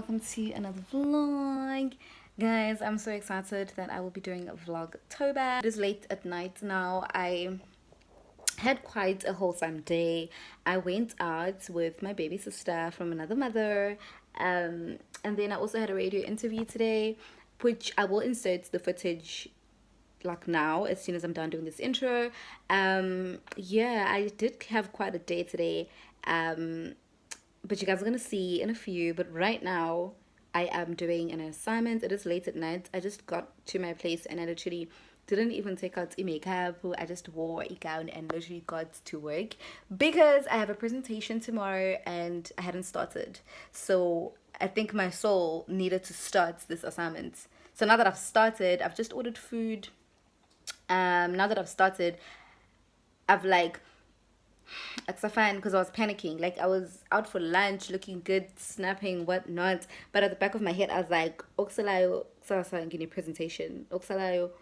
welcome to another vlog. Guys, I'm so excited that I will be doing a Vlogtober. It is late at night now. I had quite a wholesome day. I went out with my baby sister from another mother, and then I also had a radio interview today, which I will insert the footage like now as soon as I'm done doing this intro. Yeah, I did have quite a day today, but you guys are gonna see in a few. But right now I am doing an assignment. It is late at night. I just got to my place and I literally didn't even take out makeup. I just wore a gown and literally got to work because I have a presentation tomorrow and I hadn't started. So I think my soul needed to start this assignment. So now that I've started, I've just ordered food. Now that I've started, I've it's fine because I was panicking. Like I was out for lunch, looking good, snapping, whatnot. But at the back of my head, I was like, "Oksalayo, gini presentation. Oksalayo,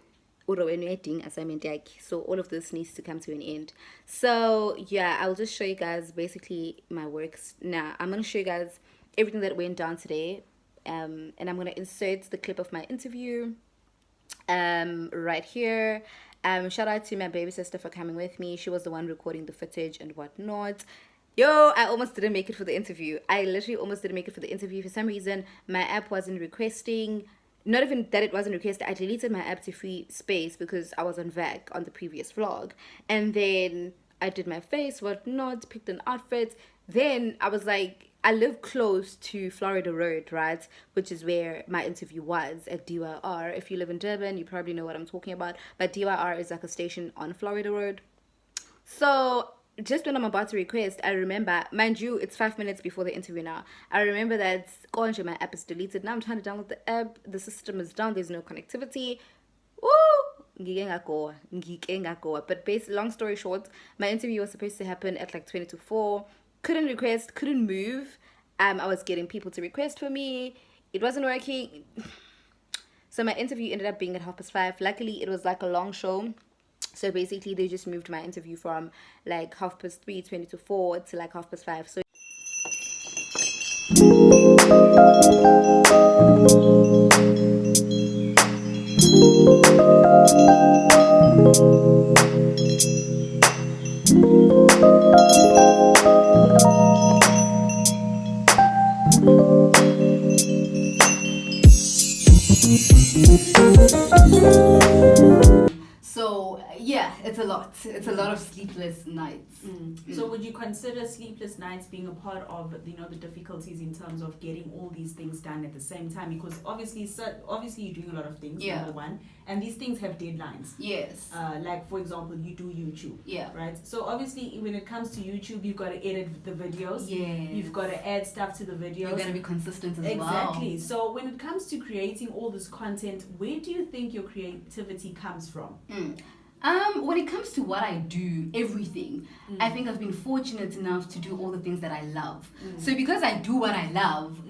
editing assignment. So all of this needs to come to an end." So yeah, I'll just show you guys basically my works. Now I'm gonna show you guys everything that went down today. And I'm gonna insert the clip of my interview. Right here. Shout out to my baby sister for coming with me. She was the one recording the footage and whatnot. Yo, I almost didn't make it for the interview. I literally almost didn't make it for the interview. For some reason, my app wasn't requesting. Not even that it wasn't requested. I deleted my app to free space because I was on VAC on the previous vlog. And then I did my face, whatnot, picked an outfit. Then I was like, I live close to Florida Road, right? Which is where my interview was at DYR. If you live in Durban, you probably know what I'm talking about. But DYR is like a station on Florida Road. So just when I'm about to request, I remember, mind you, it's 5 minutes before the interview now. I remember that my app is deleted. Now I'm trying to download the app. The system is down. There's no connectivity. Woo! But long story short, my interview was supposed to happen at like 20 to 4. Couldn't request, couldn't move. I was getting people to request for me. It wasn't working. So my interview ended up being at 5:30. Luckily, it was like a long show. So basically, they just moved my interview from like 3:30, 20 to 4 to like 5:30. So yeah, it's a lot. It's a lot of sleepless nights. So would you consider sleepless nights being a part of the difficulties in terms of getting all these things done at the same time? Because obviously you're doing a lot of things, number one, and these things have deadlines. Yes. Like for example, you do YouTube. Yeah. Right. So obviously when it comes to YouTube, you've got to edit the videos. Yeah. You've got to add stuff to the videos. You're gonna be consistent as well. Exactly. So when it comes to creating all this content, where do you think your creativity comes from? When it comes to what I do, everything, I think I've been fortunate enough to do all the things that I love. So because I do what I love,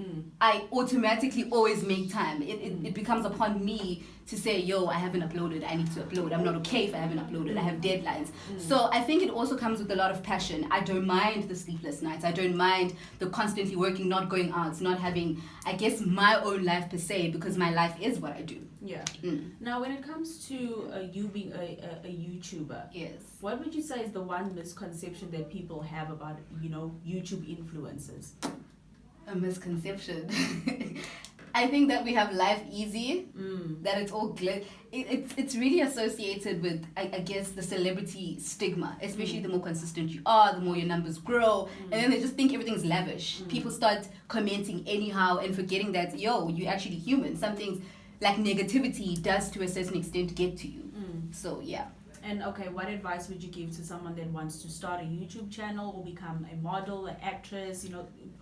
I automatically always make time. It becomes upon me to say, yo, I haven't uploaded, I need to upload. I'm not okay if I haven't uploaded, I have deadlines. So I think it also comes with a lot of passion. I don't mind the sleepless nights. I don't mind the constantly working, not going out, not having, I guess, my own life per se, because my life is what I do. Yeah. Now, when it comes to you being a YouTuber, yes, what would you say is the one misconception that people have about, YouTube influencers? A misconception. I think that we have life easy, that it's all it's really associated with, I guess, the celebrity stigma, especially the more consistent you are, the more your numbers grow, and then they just think everything's lavish. People start commenting anyhow and forgetting that, yo, you're actually human. Some things like negativity does to a certain extent get to you. So yeah. And okay, what advice would you give to someone that wants to start a YouTube channel or become a model, an actress,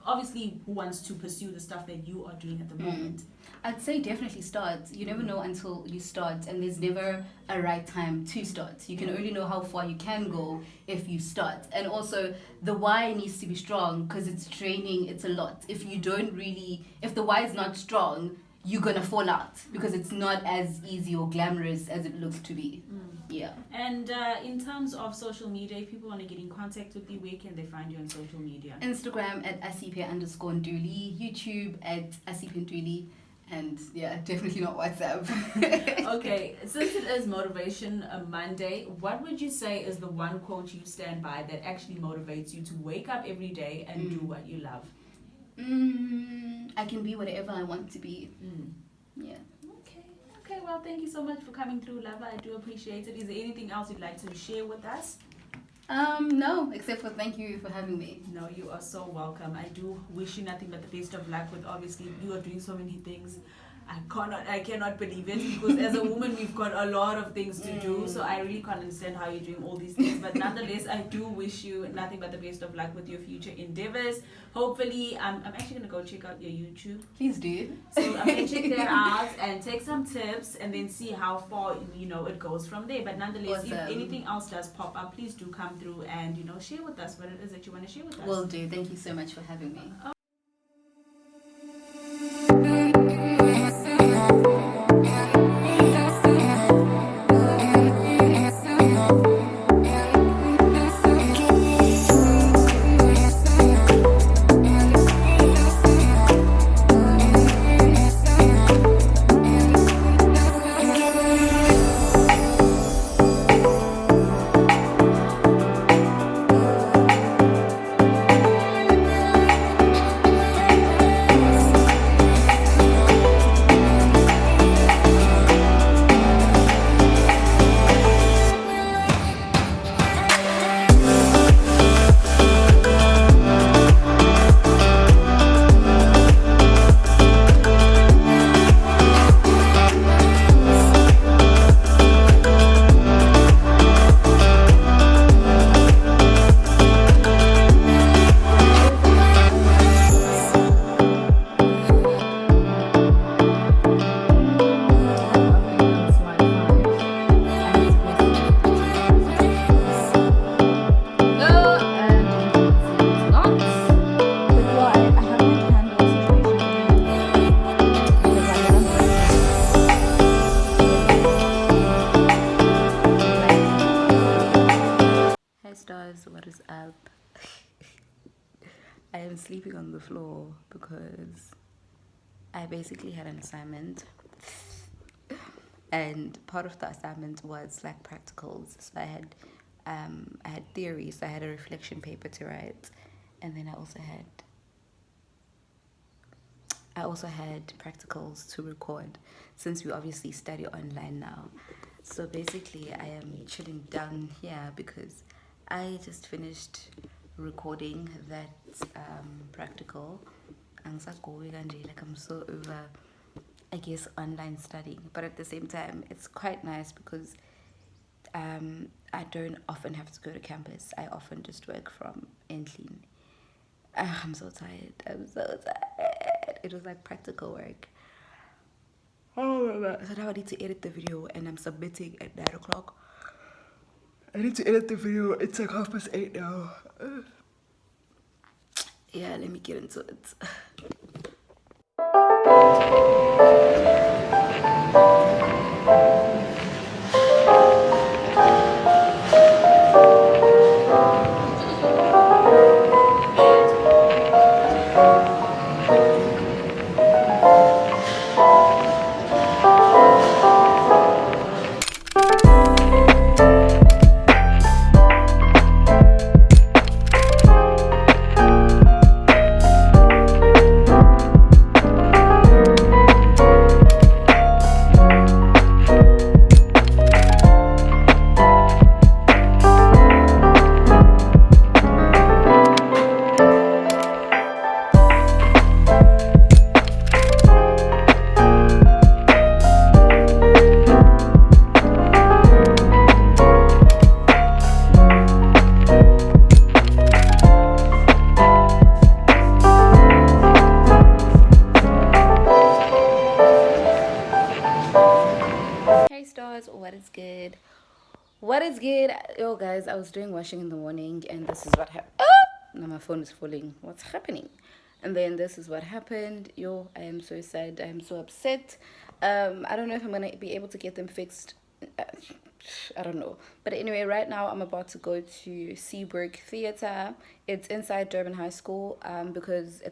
obviously who wants to pursue the stuff that you are doing at the moment? I'd say definitely start. You never know until you start, and there's never a right time to start. You can only know how far you can go if you start. And also the why needs to be strong because it's training, it's a lot. If the why is not strong, you're gonna fall out because it's not as easy or glamorous as it looks to be. Yeah. And in terms of social media, if people want to get in contact with you, where can they find you on social media? Instagram at Asiphe_Ntuli, YouTube at Asiphe Ntuli, and yeah, definitely not WhatsApp. Okay, since it is Motivation Monday, what would you say is the one quote you stand by that actually motivates you to wake up every day and do what you love? I can be whatever I want to be. Yeah. Okay, well, thank you so much for coming through, Lava. I do appreciate it. Is there anything else you'd like to share with us? No, except for thank you for having me. No, you are so welcome. I do wish you nothing but the best of luck with, obviously, you are doing so many things. I cannot believe it, because as a woman we've got a lot of things to do, so I really can't understand how you're doing all these things. But nonetheless, I do wish you nothing but the best of luck with your future endeavors. Hopefully, I'm actually gonna go check out your YouTube. Please do. So I'm gonna check that out and take some tips and then see how far it goes from there. But nonetheless, Awesome. if anything else does pop up, please do come through and share with us what it is that you want to share with us. Will do. Thank you so much for having me. Stars, what is up? I am sleeping on the floor because I basically had an assignment, and part of the assignment was like practicals. So I had theories. I had a reflection paper to write, and then I also had practicals to record, since we obviously study online now. So basically I am chilling down here because I just finished recording that practical. Like I'm so over, I guess, online studying. But at the same time, it's quite nice because I don't often have to go to campus. I often just work from Enquiries. I'm so tired. It was like practical work. So now I need to edit the video, and I'm submitting at 9 o'clock. I need to edit the video. It's like 8:30 now. Yeah, let me get into it. What is good? Yo guys, I was doing washing in the morning, and this is what happened. Now my phone is falling. What's happening? And then this is what happened. Yo, I am so sad. I am so upset. I don't know if I'm gonna be able to get them fixed. I don't know. But anyway, right now I'm about to go to Seaburg Theatre. It's inside Durban High School because a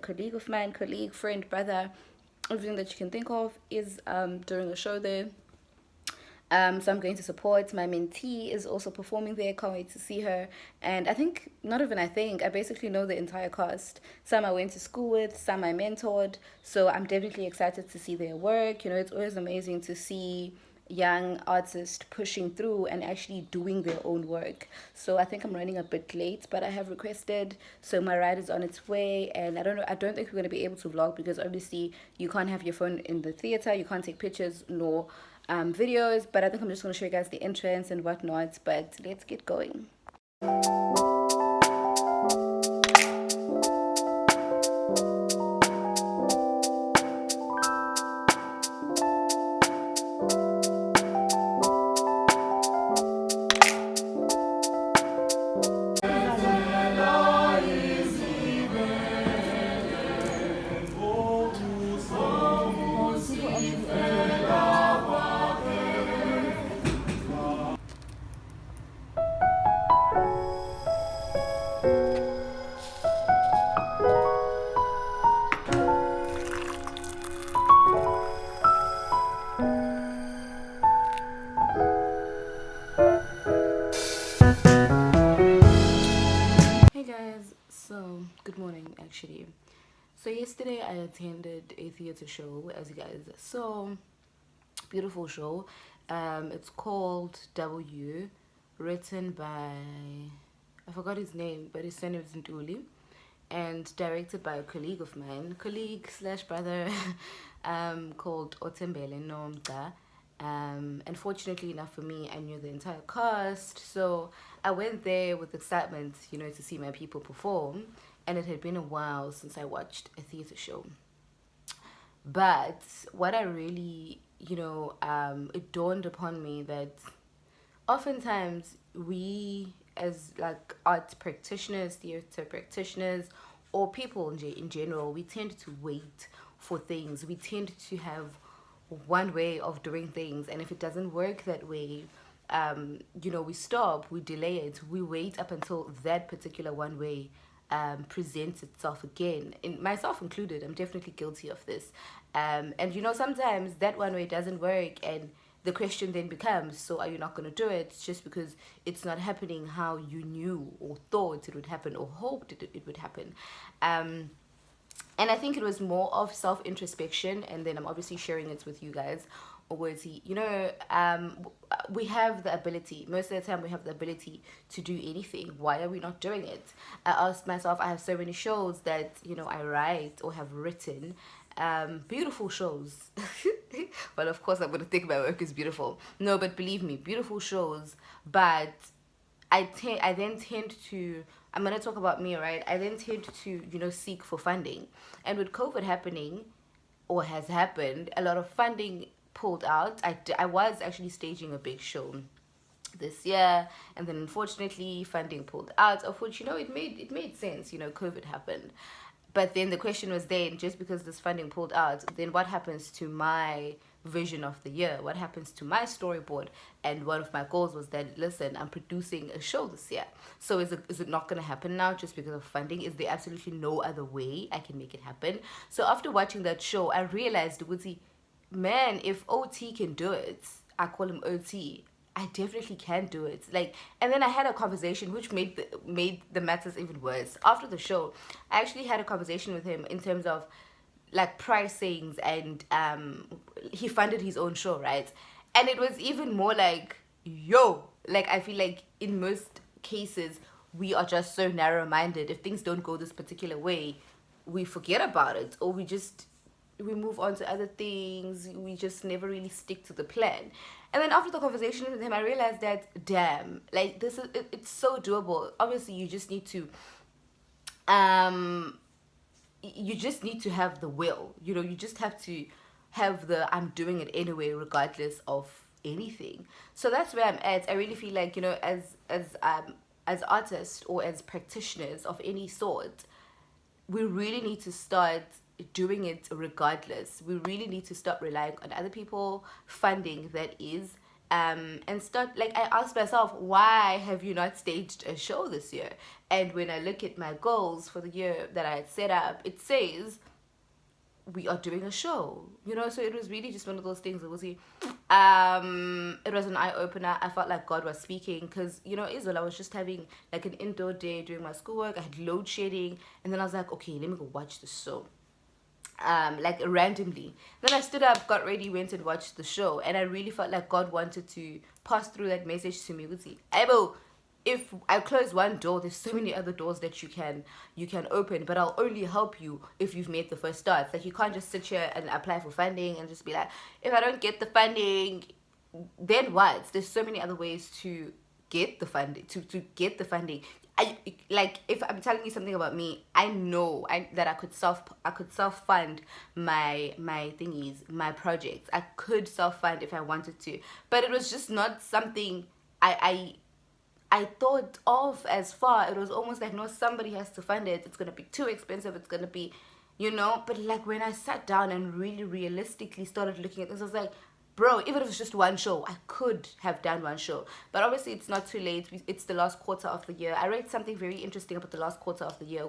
friend, brother, everything that you can think of is doing a show there. So I'm going to support. My mentee is also performing there. Can't wait to see her. And I basically know the entire cast. Some I went to school with, some I mentored. So I'm definitely excited to see their work. It's always amazing to see young artists pushing through and actually doing their own work. So I think I'm running a bit late, but I have requested, so my ride is on its way. And I don't think we're going to be able to vlog because obviously you can't have your phone in the theater, you can't take pictures nor videos, but I think I'm just going to show you guys the entrance and whatnot. But let's get going. Hey guys, so good morning actually. So yesterday I attended a theater show, as you guys saw. Beautiful show. It's called W, written by, I forgot his name, but his surname is Ntuli, and directed by a colleague slash brother, called Otembele Nomda. And fortunately enough for me, I knew the entire cast, so I went there with excitement, to see my people perform. And it had been a while since I watched a theater show. But what I really, it dawned upon me that oftentimes we, as like art practitioners, theater practitioners, or people in general, we tend to wait for things. We tend to have one way of doing things, and if it doesn't work that way, we stop, we delay it, we wait up until that particular one way presents itself again. In myself included, I'm definitely guilty of this. And sometimes that one way doesn't work, and the question then becomes, so are you not going to do it just because it's not happening how you knew or thought it would happen or hoped it would happen? And I think it was more of self-introspection, and then I'm obviously sharing it with you guys. Or was he, we have the ability, most of the time we have the ability to do anything. Why are we not doing it? I asked myself, I have so many shows that, I write or have written, beautiful shows. Well, of course I'm going to think my work is beautiful. No, but believe me, beautiful shows. But I then tend to, I'm going to talk about me, right? I then tend to, seek for funding. And with COVID happening, or has happened, a lot of funding pulled out. I was actually staging a big show this year, and then unfortunately funding pulled out, of which, it made sense. COVID happened. But then the question was, then just because this funding pulled out, then what happens to my vision of the year? What happens to my storyboard? And one of my goals was that, listen, I'm producing a show this year. So is it not going to happen now just because of funding? Is there absolutely no other way I can make it happen? So after watching that show, I realized, Woodsy, man, if OT can do it, I call him OT, I definitely can do it. And then I had a conversation which made the matters even worse. After the show, I actually had a conversation with him in terms of pricings, and he funded his own show, right? And it was even more I feel like in most cases we are just so narrow-minded. If things don't go this particular way, we forget about it, or we move on to other things. We just never really stick to the plan. And then after the conversation with him, I realized that, damn, it's so doable. Obviously, you just need to have the will. You just have to have I'm doing it anyway, regardless of anything. So that's where I'm at. I really feel like, as artists or as practitioners of any sort, we really need to start doing it regardless. We really need to stop relying on other people funding, that is, and start, like, I asked myself, why have you not staged a show this year? And when I look at my goals for the year that I had set up, it says we are doing a show, you know. So it was really just one of those things. It was it was an eye-opener. I felt like God was speaking, because, you know, Israel, I was just having like an indoor day doing my schoolwork. I had load shedding, and then I was like, okay, let me go watch the show, like randomly. Then I stood up, got ready, went and watched the show, and I really felt like God wanted to pass through that message to me. Able, if I close one door, there's so many other doors that you can open, but I'll only help you if you've made the first start. Like, you can't just sit here and apply for funding and just be like, if I don't get the funding, then what? There's so many other ways to get the funding, to get the funding. I, like, if I'm telling you something about me, I know that I could self fund my thingies, my projects. I could self fund if I wanted to, but it was just not something I thought of as far. It was almost like, no, somebody has to fund it. It's gonna be too expensive. It's gonna be, you know. But like, when I sat down and really realistically started looking at this, I was like, bro, even if it was just one show, I could have done one show. But obviously, it's not too late. It's the last quarter of the year. I read something very interesting about the last quarter of the year.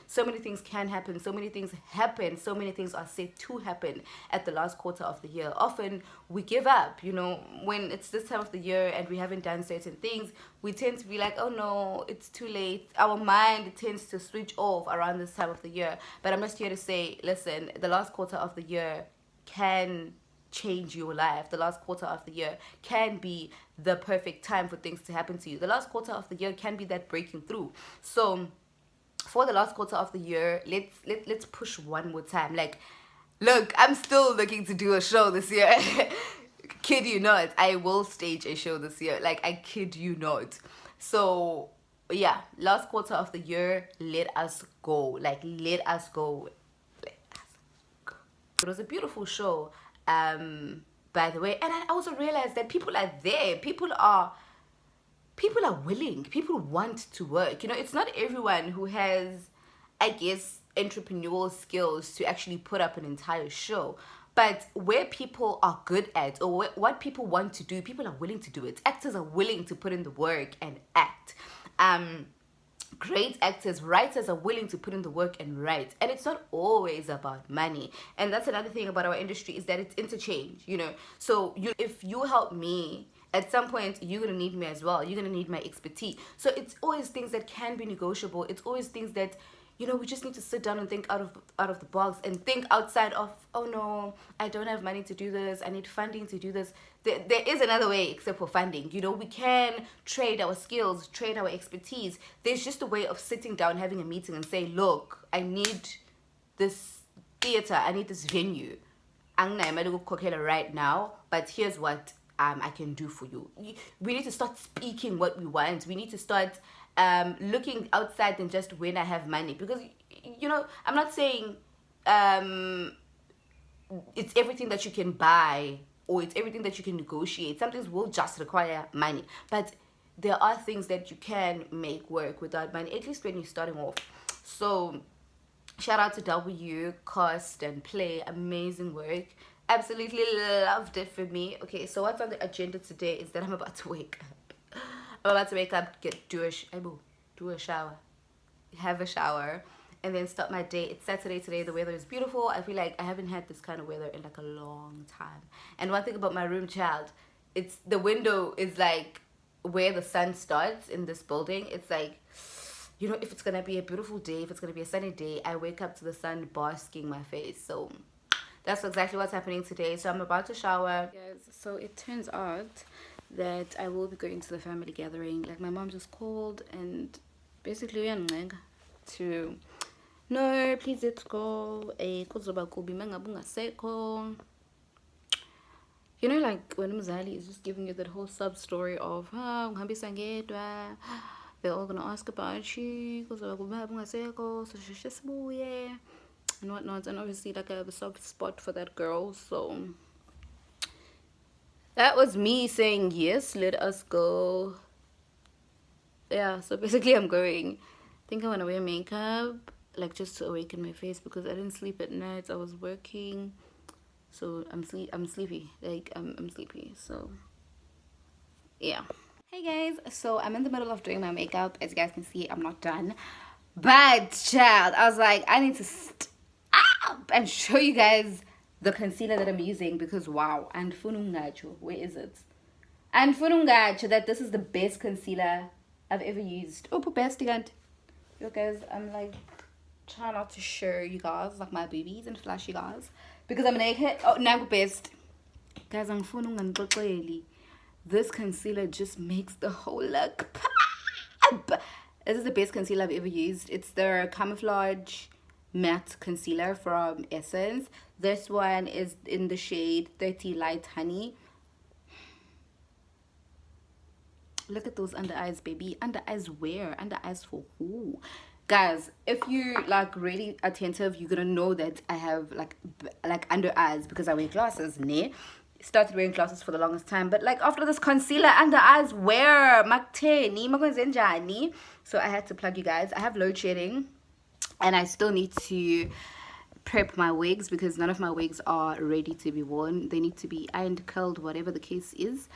So many things can happen. So many things happen. So many things are said to happen at the last quarter of the year. Often, we give up, you know, when it's this time of the year and we haven't done certain things. We tend to be like, oh no, it's too late. Our mind tends to switch off around this time of the year. But I'm just here to say, listen, the last quarter of the year can change your life. The last quarter of the year can be the perfect time for things to happen to you. The last quarter of the year can be that breaking through. So for the last quarter of the year, let's push one more time. Like, look, I'm still looking to do a show this year. Kid you not, I will stage a show this year. Like, I kid you not. So yeah, last quarter of the year, let us go. Like, let us go. It was a beautiful show, by the way. And I also realized that people are there. People are willing. People want to work. You know, it's not everyone who has, I guess, entrepreneurial skills to actually put up an entire show. But where people are good at, or what people want to do, people are willing to do it. Actors are willing to put in the work and act. Great actors, writers are willing to put in the work and write. And it's not always about money. And that's another thing about our industry, is that it's interchange, you know. So if you help me, at some point you're going to need me as well. You're going to need my expertise. So it's always things that can be negotiable. It's always things that, you know, we just need to sit down and think out of the box, and think outside of, oh no, I don't have money to do this, I need funding to do this. There is another way except for funding. You know, we can trade our skills, trade our expertise. There's just a way of sitting down, having a meeting and saying, look, I need this theater, I need this venue. I'm not right now, but here's what I can do for you. We need to start speaking what we want. We need to start looking outside than just when I have money. Because, you know, I'm not saying it's everything that you can buy, or it's everything that you can negotiate. Some things will just require money, but there are things that you can make work without money, at least when you're starting off. So shout out to W, Cast and Play, amazing work. Absolutely loved it for me. Okay, so what's on the agenda today is that I'm about to wake up. I'm about to wake up, do a shower, have a shower, and then start my day. It's Saturday today. The weather is beautiful. I feel like I haven't had this kind of weather in like a long time. And one thing about my room, child, it's the window is like where the sun starts in this building. It's like, you know, if it's gonna be a beautiful day, if it's gonna be a sunny day, I wake up to the sun basking my face. So that's exactly what's happening today. So I'm about to shower. Guys, so it turns out that I will be going to the family gathering. Like, my mom just called and basically to, no, please let's go. You know, like when Mzali is just giving you that whole sub story of they're all gonna ask about you and whatnot. And obviously, like, I have a soft spot for that girl. So that was me saying yes, let us go. Yeah, so basically I'm going. I think I want to wear makeup, like, just to awaken my face, because I didn't sleep at night. I was working, so I'm sleepy. Like, I'm sleepy. So yeah. Hey guys, so I'm in the middle of doing my makeup. As you guys can see, I'm not done, but child, I was like, I need to stop and show you guys the concealer that I'm using, because wow. And funungacho, where is it? And funungacho, that this is the best concealer I've ever used. Oh, best again. You guys, I'm like trying not to show you guys like my boobies and flash you guys because I'm naked. Oh, now best. Guys, I'm funungacho. This concealer just makes the whole look pop. This is the best concealer I've ever used. It's the Camouflage Matte Concealer from Essence. This one is in the shade 30 Light Honey. Look at those under eyes, baby. Under eyes where? Under eyes for who? Guys, if you're like really attentive, you're gonna know that I have like under eyes because I wear glasses, ne? Started wearing glasses for the longest time, but like after this concealer under eyes where so I had to plug you guys. I have load shedding and I still need to prep my wigs because none of my wigs are ready to be worn. They need to be ironed, curled, whatever the case is,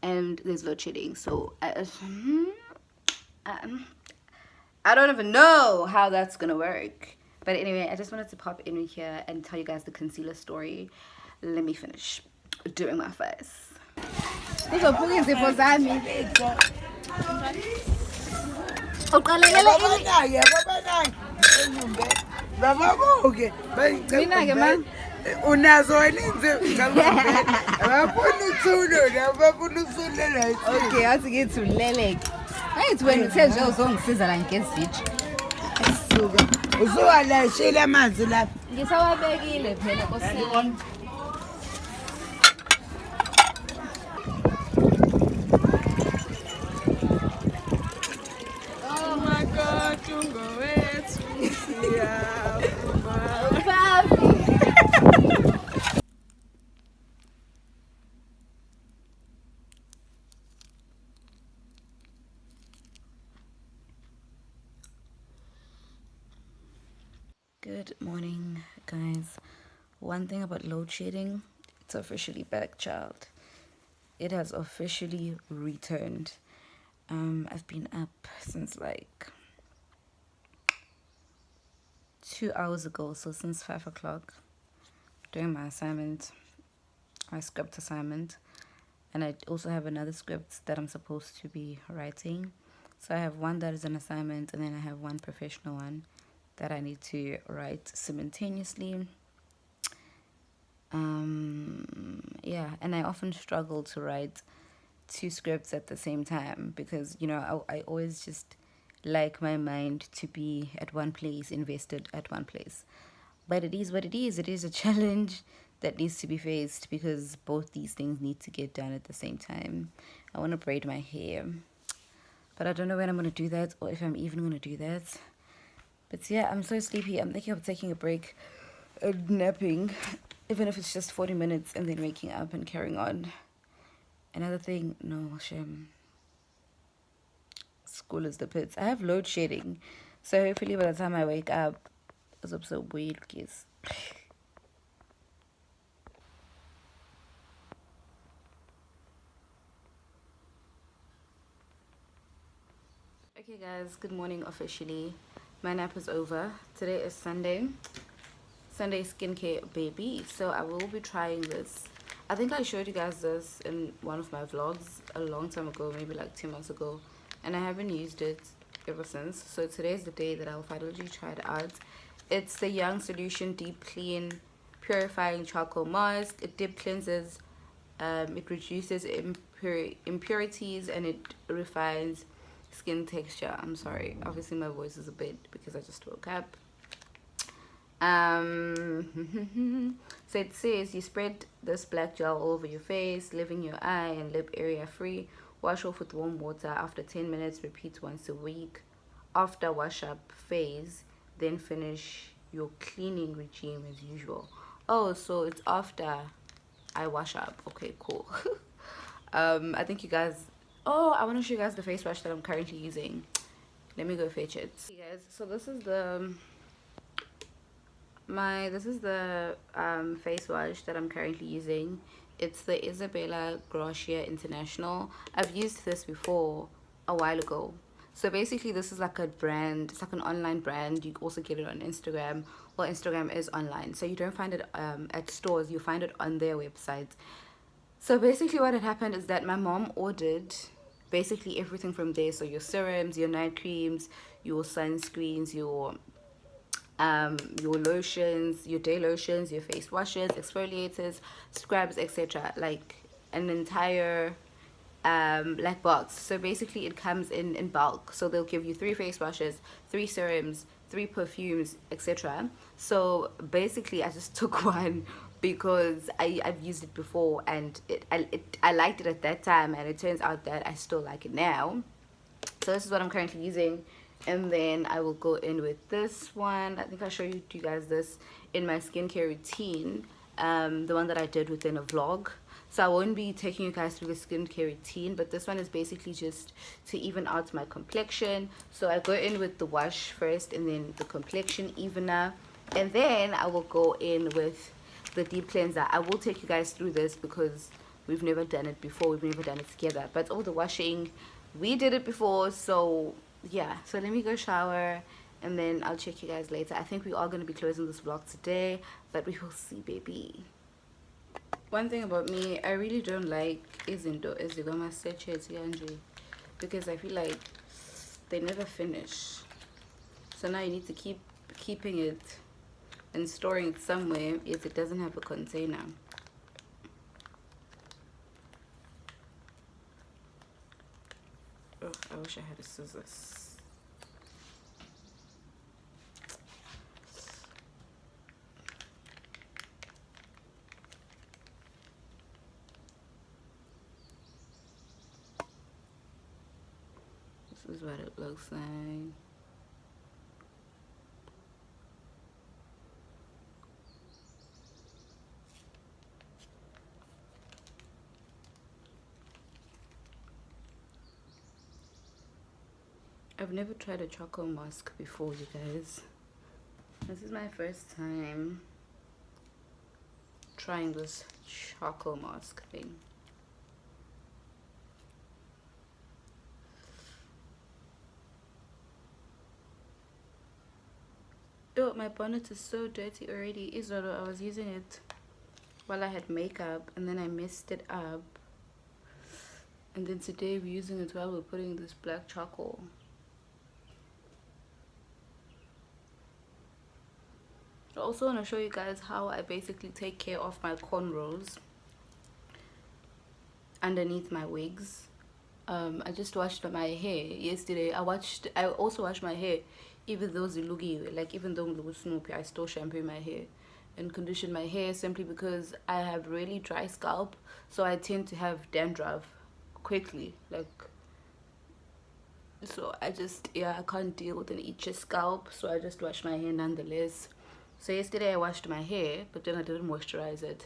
and there's load shedding, so I don't even know how that's gonna work. But anyway, I just wanted to pop in here and tell you guys the concealer story. Let me finish doing my face. Okay, I get to lele. It's when you tell your song sister and get switch. Uzowalashela amanzi lapha. Ngisawabekile phela Nkosi. Oh my God, ungowethu. Good morning, guys. One thing about load shedding, it's officially back, child. It has officially returned. I've been up since like 2 hours ago, so since 5 o'clock, doing my assignment, my script assignment, and I also have another script that I'm supposed to be writing. So I have one that is an assignment, and then I have one professional one that I need to write simultaneously. Yeah, and I often struggle to write 2 scripts at the same time because, you know, I always just like my mind to be at one place, invested at one place. But it is what it is. It is a challenge that needs to be faced because both these things need to get done at the same time. I want to braid my hair, but I don't know when I'm going to do that or if I'm even going to do that. But yeah, I'm so sleepy. I'm thinking of taking a break and napping, even if it's just 40 minutes, and then waking up and carrying on. Another thing, no, shame. School is the pits. I have load shedding, so hopefully by the time I wake up, it's up so weird, kids. Okay, guys, good morning officially. My nap is over. Today is Sunday skincare baby, so I will be trying this. I think I showed you guys this in one of my vlogs a long time ago, maybe like 2 months ago, and I haven't used it ever since. So today's the day that I'll finally try it out. It's the Young Solution Deep Clean Purifying Charcoal Mask. It deep cleanses, it reduces impurities, and it refines skin texture. I'm sorry, obviously my voice is a bit because I just woke up. So it says you spread this black gel all over your face, leaving your eye and lip area free. Wash off with warm water after 10 minutes. Repeat once a week. After wash up phase, then finish your cleaning regime as usual. Oh, so it's after I wash up. Okay, cool. I think you guys, oh, I want to show you guys the face wash that I'm currently using. Let me go fetch it. Hey guys, so this is the face wash that I'm currently using. It's the Isabella Gracia International. I've used this before a while ago. So basically this is like a brand, it's like an online brand. You also get it on Instagram. Well, Instagram is online, so you don't find it at stores, you find it on their website. So basically what had happened is that my mom ordered basically everything from there. So your serums, your night creams, your sunscreens, your lotions, your day lotions, your face washes, exfoliators, scrubs, etc. Like an entire like box. So basically it comes in bulk. So they'll give you 3 face washes, 3 serums, 3 perfumes, etc. So basically I just took one because I've used it before, and I liked it at that time, and it turns out that I still like it now. So this is what I'm currently using. And then I will go in with this one. I think I showed you guys this in my skincare routine, the one that I did within a vlog. So I won't be taking you guys through the skincare routine, but this one is basically just to even out my complexion. So I go in with the wash first, and then the complexion evener, and then I will go in with the deep cleanser. I will take you guys through this because we've never done it before, we've never done it together, but all the washing, we did it before. So yeah, so let me go shower, and then I'll check you guys later. I think we are going to be closing this vlog today, but we will see, baby. One thing about me, I really don't like izinto ezigama sachets kanje, because I feel like they never finish. So now you need to keep keeping it and storing it somewhere if it doesn't have a container. Oh, I wish I had a scissors. This is what it looks like. I've never tried a charcoal mask before, you guys. This is my first time trying this charcoal mask thing. Oh, my bonnet is so dirty already. Izolo, I was using it while I had makeup, and then I messed it up. And then today we're using it while we're putting this black charcoal. I also want to show you guys how I basically take care of my cornrows underneath my wigs. I just washed my hair yesterday. I also washed my hair, even though zilugiwe, like even though I'm snoopy, I still shampoo my hair and condition my hair, simply because I have really dry scalp, so I tend to have dandruff quickly, like, so I can't deal with an itchy scalp, so I just wash my hair nonetheless. So yesterday I washed my hair, but then I didn't moisturize it,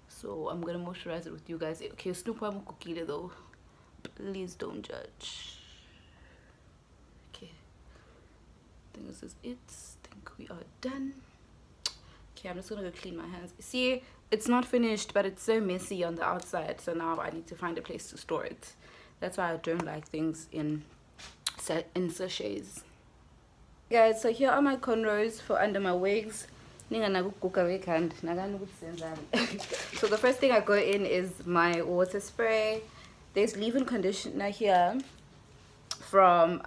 so I'm gonna moisturize it with you guys. Okay, Snoop Wamukukile though, please don't judge. Okay, I think this is it. I think we are done. Okay, I'm just gonna go clean my hands. See, it's not finished, but it's so messy on the outside, so now I need to find a place to store it. That's why I don't like things in sachets. Guys, so here are my cornrows for under my wigs. So the first thing I go in is my water spray. There's leave-in conditioner here from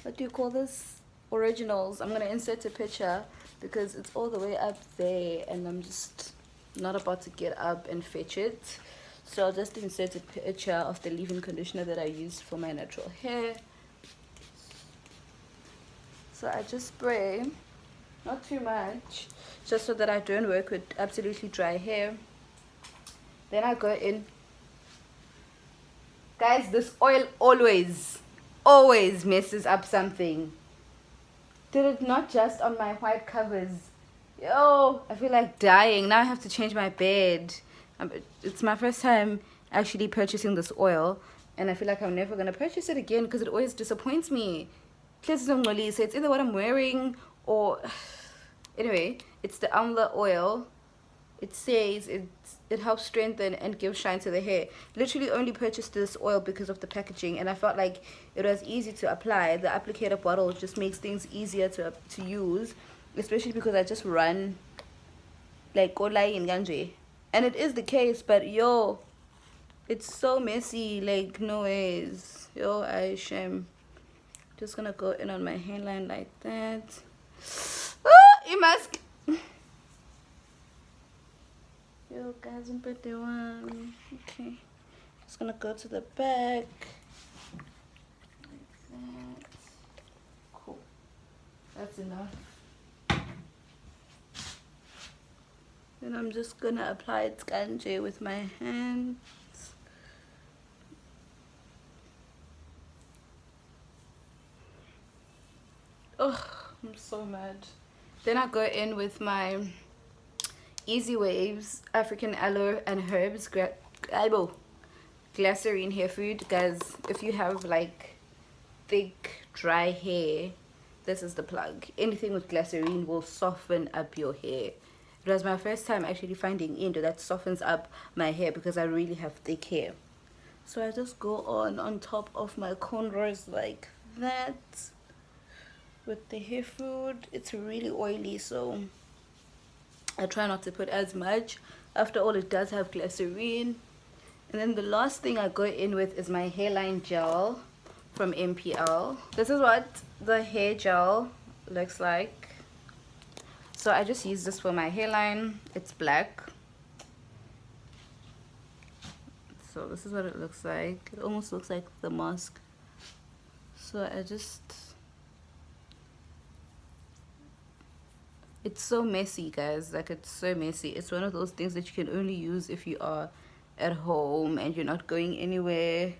what do you call this, Originals. I'm gonna insert a picture because it's all the way up there and I'm just not about to get up and fetch it, so I'll just insert a picture of the leave-in conditioner that I used for my natural hair. So I just spray, not too much, just so that I don't work with absolutely dry hair. Then I go in. Guys, this oil always messes up something. Did it not just on my white covers? Yo, I feel like dying. Now I have to change my bed. It's my first time actually purchasing this oil, and I feel like I'm never gonna purchase it again because it always disappoints me. It's either what I'm wearing or anyway, it's the amla oil. it says it helps strengthen and give shine to the hair. Literally only purchased this oil because of the packaging, and I felt like it was easy to apply. The applicator bottle just makes things easier to use, especially because I just run like kolai in ganje, and it is the case. But yo, it's so messy, like no ways. Yo, I shame. Just gonna go in on my hairline like that. Oh, you mask. Yo, guys, I'm pretty one. Okay, just gonna go to the back like that. Cool, that's enough. Then I'm just gonna apply it ganje with my hands. Oh, I'm so mad. Then I go in with my Easy Waves African Aloe and Herbs Glycerine hair food. Guys, if you have like thick dry hair, this is the plug. Anything with glycerine will soften up your hair. It was my first time actually finding Indo that softens up my hair because I really have thick hair. So I just go on top of my cornrows like that with the hair food. It's really oily, so I try not to put as much. After all, it does have glycerine. And then the last thing I go in with is my hairline gel from MPL. This is what the hair gel looks like. So I just use this for my hairline. It's black. So this is what it looks like. It almost looks like the mask. So I just... It's so messy, guys. Like, it's so messy. It's one of those things that you can only use if you are at home and you're not going anywhere,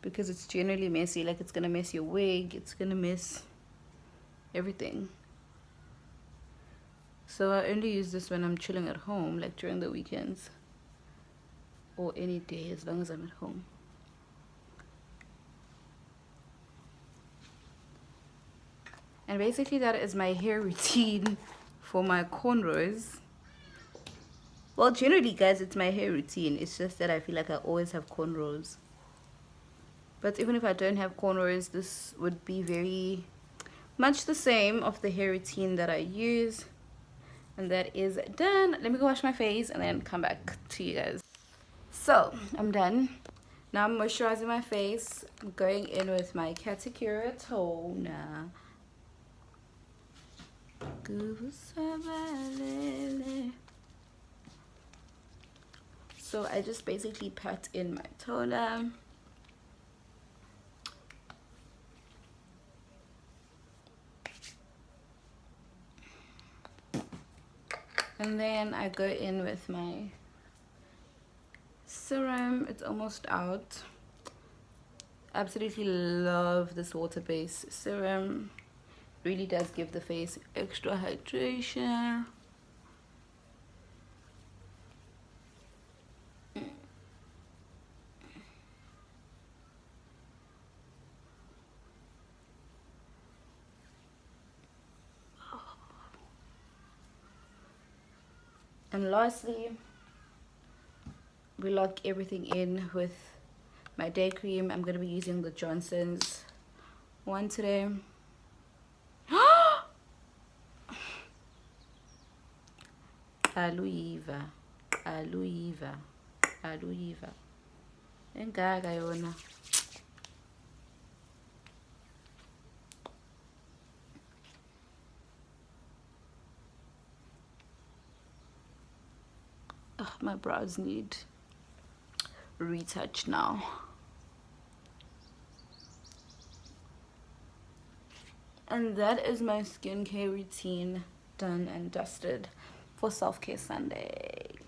because it's generally messy. Like, it's gonna mess your wig, it's gonna mess everything. So I only use this when I'm chilling at home, like during the weekends or any day, as long as I'm at home. And basically that is my hair routine for my cornrows. Well, generally, guys, it's my hair routine. It's just that I feel like I always have cornrows. But even if I don't have cornrows, this would be very much the same of the hair routine that I use. And that is done. Let me go wash my face and then come back to you guys. So, I'm done. Now I'm moisturizing my face. I'm going in with my Katakura toner. So I just basically pat in my toner. And then I go in with my serum. It's almost out. Absolutely love this water-based serum. Really does give the face extra hydration. And lastly, we lock everything in with my day cream. I'm going to be using the Johnson's one today. Aluiva. Engaga yona. Oh, my brows need retouch now. And that is my skincare routine done and dusted for Self-Care Sunday.